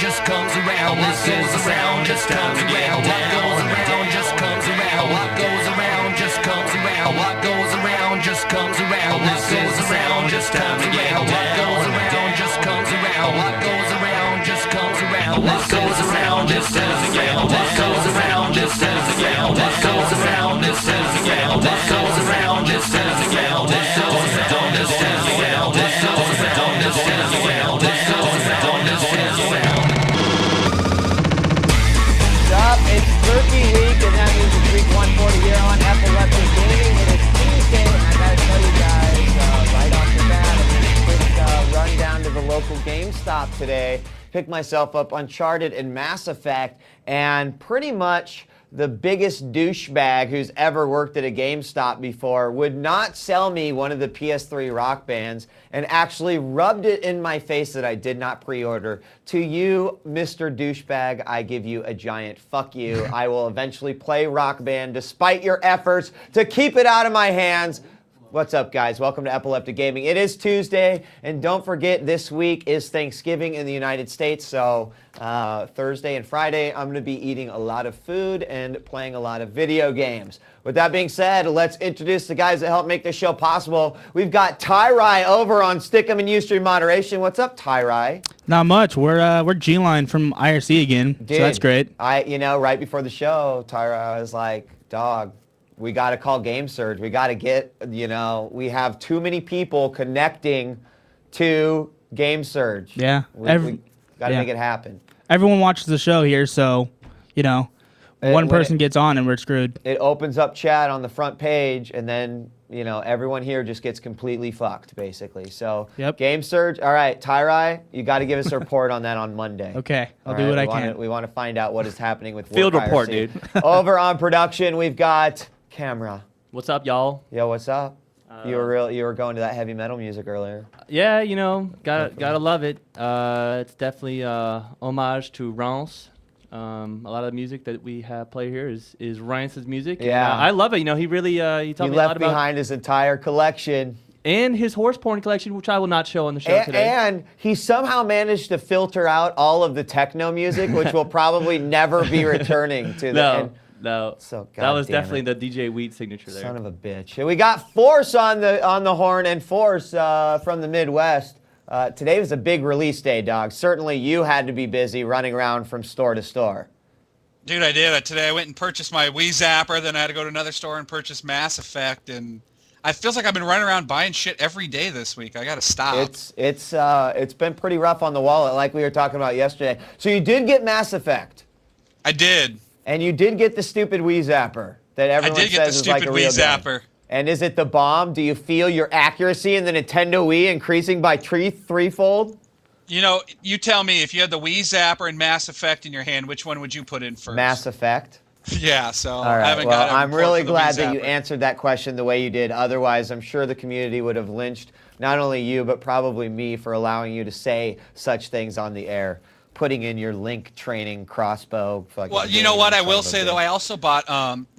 Just comes around, this goes around, just comes around. What goes around just comes around. What goes around just comes around. What goes around just comes around. This goes around, just comes around. What goes around just comes around. What goes around just comes around. What goes around just comes around. What goes around just comes around. What goes around just comes around. What goes around just comes around. What goes around just comes around. What goes around just comes around. What goes around just comes around. It's Turkey Week, and that means it's week 140 here on Epileptic Gaming. It is Tuesday, and I gotta tell you guys, right off the bat, I'm gonna quick run down to the local GameStop today, pick myself up Uncharted and Mass Effect, and pretty much the biggest douchebag who's ever worked at a GameStop before would not sell me one of the PS3 Rock Bands and actually rubbed it in my face that I did not pre-order. To you, Mr. Douchebag, I give you a giant fuck you. I will eventually play Rock Band despite your efforts to keep it out of my hands. What's up, guys? Welcome to Epileptic Gaming. It is Tuesday, and don't forget, this week is Thanksgiving in the United States, so Thursday and Friday, I'm going to be eating a lot of food and playing a lot of video games. With that being said, let's introduce the guys that help make this show possible. We've got Tyrai over on Stick'em and Ustream Moderation. What's up, Tyrai? Not much. We're G-Line from IRC again, Dude, so that's great. Right before the show, Tyrai was like, dog, we got to call Game Surge. We got to get, we have too many people connecting to Game Surge. Yeah. We got to make it happen. Everyone watches the show here, so, one person gets on and we're screwed. It opens up chat on the front page, and then, everyone here just gets completely fucked, basically. So, yep. Game Surge. All right, Tyrai, you got to give us a report on that on Monday. Okay, I'll do what I can. We want to find out what is happening with Field Work report, IRC. dude. Over on production, we've got Camera. What's up, y'all? Yo, what's up? You were going to that heavy metal music earlier. Yeah, gotta love it. It's definitely homage to Rance. A lot of the music that we have played here is Rance's music. Yeah, and, I love it. He really he told me a lot left about behind his entire collection and his horse porn collection, which I will not show on the show today. And he somehow managed to filter out all of the techno music, which will probably never be returning to the end. No, so that was definitely the DJ Wheat signature there. Son of a bitch. And we got Force on the horn, and Force from the Midwest. Today was a big release day, dog. Certainly you had to be busy running around from store to store. Dude, I did. Today I went and purchased my Wii Zapper, then I had to go to another store and purchase Mass Effect, and I feels like I've been running around buying shit every day this week. I gotta stop. It's been pretty rough on the wallet, like we were talking about yesterday. So you did get Mass Effect. I did. And you did get the stupid Wii Zapper that everyone says is like a real gun. I did get the stupid Wii Zapper. And is it the bomb? Do you feel your accuracy in the Nintendo Wii increasing by threefold? You tell me, if you had the Wii Zapper and Mass Effect in your hand, which one would you put in first? Mass Effect. Yeah, so all right. I haven't got it. I'm really glad that you answered that question the way you did. Otherwise, I'm sure the community would have lynched not only you, but probably me for allowing you to say such things on the air. Putting in your Link training crossbow. Well, you know what I will say, though? I also bought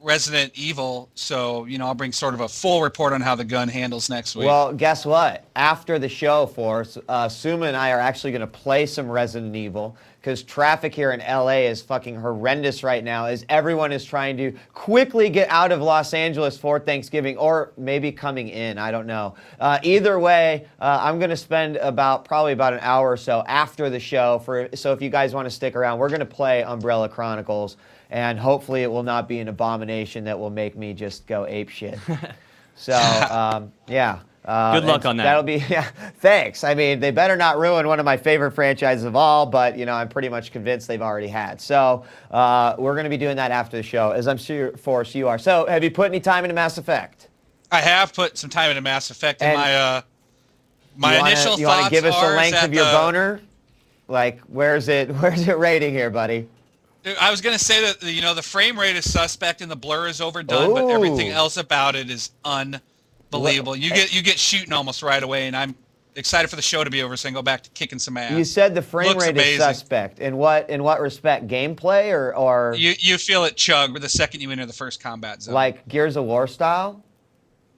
Resident Evil, so, I'll bring sort of a full report on how the gun handles next week. Well, guess what? After the show, Force, Suma and I are actually going to play some Resident Evil, because traffic here in LA is fucking horrendous right now, as everyone is trying to quickly get out of Los Angeles for Thanksgiving, or maybe coming in, I don't know. Either way, I'm going to spend probably about an hour or so after the show, so if you guys want to stick around, we're going to play Umbrella Chronicles, and hopefully it will not be an abomination that will make me just go apeshit. So, yeah. Good luck on that. That'll be, thanks. I mean, they better not ruin one of my favorite franchises of all, but, I'm pretty much convinced they've already had. So, we're going to be doing that after the show, as I'm sure, Forrest, you are. So, have you put any time into Mass Effect? I have put some time into Mass Effect, and my initial thoughts are... You want to give us the length of your boner? Like, where's it rating here, buddy? I was going to say that, the frame rate is suspect and the blur is overdone, but everything else about it is unbelievable. You get shooting almost right away, and I'm excited for the show to be over so I can go back to kicking some ass. You said the frame Looks rate amazing. is suspect. In what respect? Gameplay or You feel it chug the second you enter the first combat zone. like Gears of War style?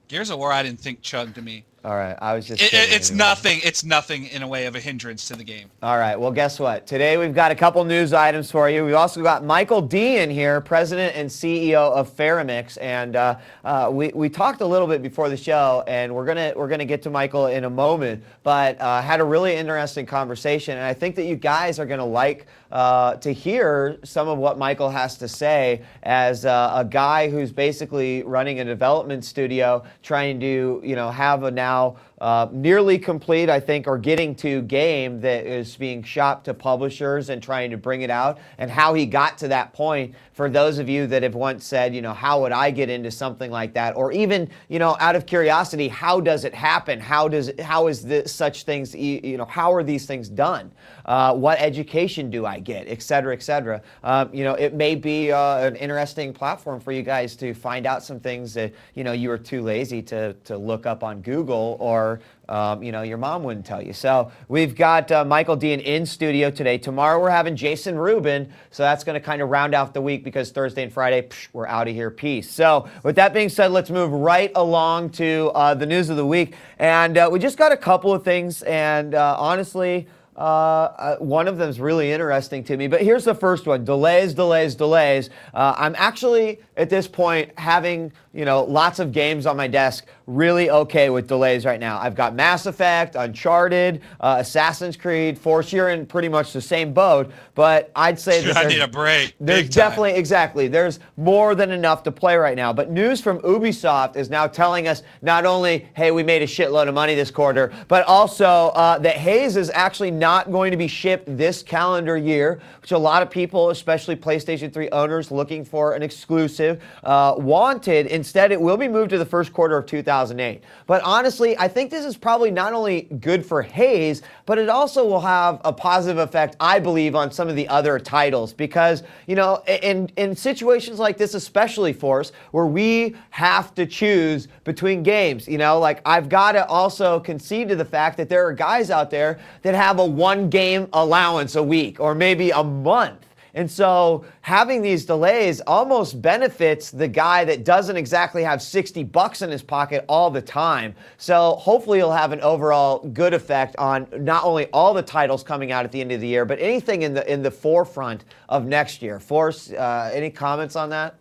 Gears of War, I didn't think chug to me. All right, I was just. It's nothing. It's nothing in a way of a hindrance to the game. All right. Well, guess what? Today we've got a couple news items for you. We've also got Michael D in here, President and CEO of Faramix, and we talked a little bit before the show, and we're gonna get to Michael in a moment, but had a really interesting conversation, and I think that you guys are gonna like to hear some of what Michael has to say as a guy who's basically running a development studio, trying to have a now nearly complete, I think, or getting to game that is being shopped to publishers and trying to bring it out, and how he got to that point. For those of you that have once said, how would I get into something like that? Or even, out of curiosity, how does it happen? How is this such things, how are these things done? What education do I get, et cetera, et cetera. It may be an interesting platform for you guys to find out some things that, you were too lazy to look up on Google, or your mom wouldn't tell you. So we've got Michael Dean in studio today. Tomorrow we're having Jason Rubin, so that's going to kind of round out the week, because Thursday and Friday, we're out of here. Peace. So with that being said, let's move right along to the news of the week. And we just got a couple of things, and honestly, one of them is really interesting to me, but here's the first one. Delays. I'm actually, at this point, having, lots of games on my desk, really okay with delays right now. I've got Mass Effect, Uncharted, Assassin's Creed, Force. You're in pretty much the same boat, but I'd say that I need a break. There's definitely, exactly, there's more than enough to play right now. But news from Ubisoft is now telling us not only, hey, we made a shitload of money this quarter, but also that Haze is actually not going to be shipped this calendar year, which a lot of people, especially PlayStation 3 owners looking for an exclusive, wanted. Instead, it will be moved to the first quarter of 2008. But honestly, I think this is probably not only good for Haze, but it also will have a positive effect, I believe, on some of the other titles. Because, in situations like this, especially Force, where we have to choose between games, I've got to also concede to the fact that there are guys out there that have a one game allowance a week, or maybe a month. And so having these delays almost benefits the guy that doesn't exactly have $60 in his pocket all the time. So hopefully it'll have an overall good effect on not only all the titles coming out at the end of the year, but anything in the forefront of next year. Force, any comments on that?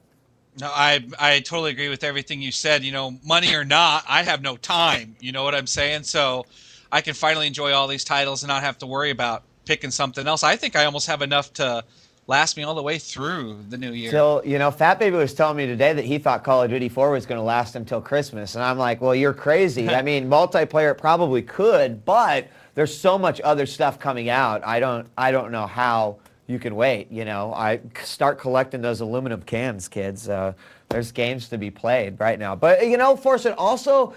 No, I totally agree with everything you said. Money or not, I have no time. You know what I'm saying? So I can finally enjoy all these titles and not have to worry about picking something else. I think I almost have enough to last me all the way through the new year. So, Fat Baby was telling me today that he thought Call of Duty 4 was going to last him till Christmas. And I'm like, well, you're crazy. I mean, multiplayer probably could, but there's so much other stuff coming out. I don't know how you can wait. I start collecting those aluminum cans, kids. There's games to be played right now. But, Force, it also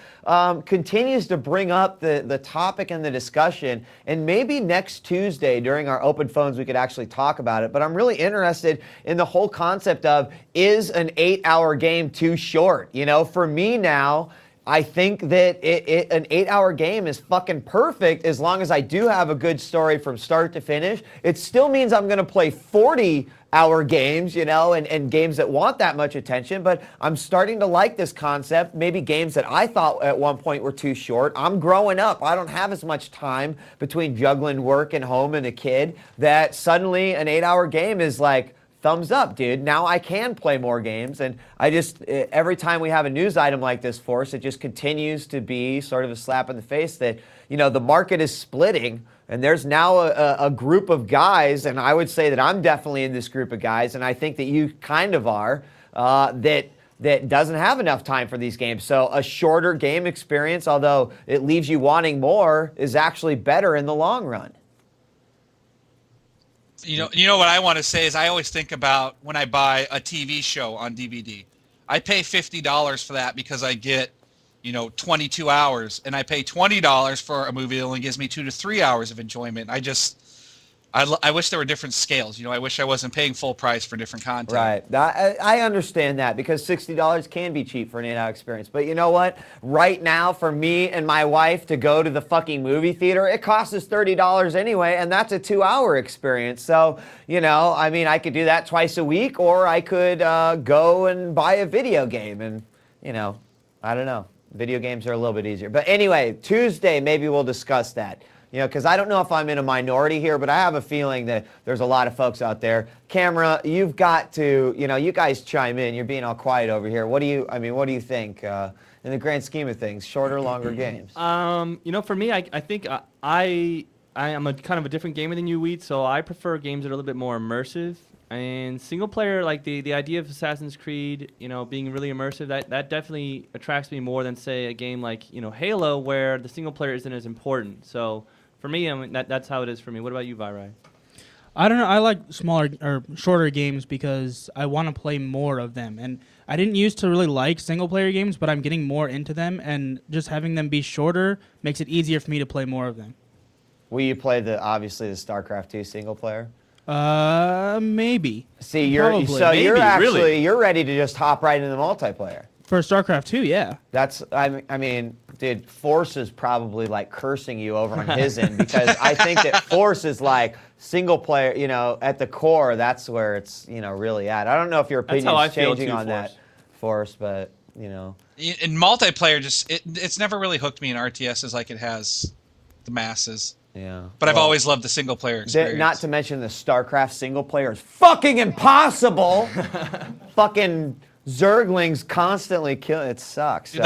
continues to bring up the topic and the discussion. And maybe next Tuesday during our open phones we could actually talk about it. But I'm really interested in the whole concept of, is an 8-hour game too short? For me now, I think that an 8-hour game is fucking perfect as long as I do have a good story from start to finish. It still means I'm going to play 40-hour games, and games that want that much attention, but I'm starting to like this concept. Maybe games that I thought at one point were too short. I'm growing up. I don't have as much time between juggling work and home and a kid that suddenly an 8-hour game is like, thumbs up, dude. Now I can play more games. And every time we have a news item like this, Force, it just continues to be sort of a slap in the face that, the market is splitting. And there's now a group of guys, and I would say that I'm definitely in this group of guys, and I think that you kind of are, that doesn't have enough time for these games. So a shorter game experience, although it leaves you wanting more, is actually better in the long run. You know what I want to say is I always think about when I buy a TV show on DVD. I pay $50 for that because I get, 22 hours, and I pay $20 for a movie that only gives me 2 to 3 hours of enjoyment. I wish there were different scales. I wish I wasn't paying full price for different content. Right. I understand that because $60 can be cheap for an 8-hour experience. But you know what? Right now, for me and my wife to go to the fucking movie theater, it costs us $30 anyway, and that's a 2-hour experience. So, I could do that twice a week, or I could go and buy a video game. And, I don't know. Video games are a little bit easier. But anyway, Tuesday, maybe we'll discuss that. Because I don't know if I'm in a minority here, but I have a feeling that there's a lot of folks out there. Camera, you've got to, you guys chime in. You're being all quiet over here. What do you think in the grand scheme of things? Shorter, longer games? For me, I think I am a kind of a different gamer than you, Wheat, so I prefer games that are a little bit more immersive. And single player, like the idea of Assassin's Creed, being really immersive, that definitely attracts me more than, say, a game like, Halo, where the single player isn't as important. So for me, that's how it is for me. What about you, Virai? I don't know. I like smaller or shorter games because I want to play more of them. And I didn't used to really like single-player games, but I'm getting more into them. And just having them be shorter makes it easier for me to play more of them. Will you play obviously the StarCraft 2 single player? Maybe. See, you're ready to just hop right into the multiplayer. For StarCraft 2, yeah. Dude, Force is probably like cursing you over on his end because I think that Force is like single player, at the core, that's where it's, really at. I don't know if your opinion's changing on that, Force, but, In multiplayer, it's never really hooked me in RTSs like it has the masses. Yeah. But I've always loved the single player experience. Not to mention the StarCraft single player is fucking impossible. Fucking Zerglings constantly kill. It sucks. Dude,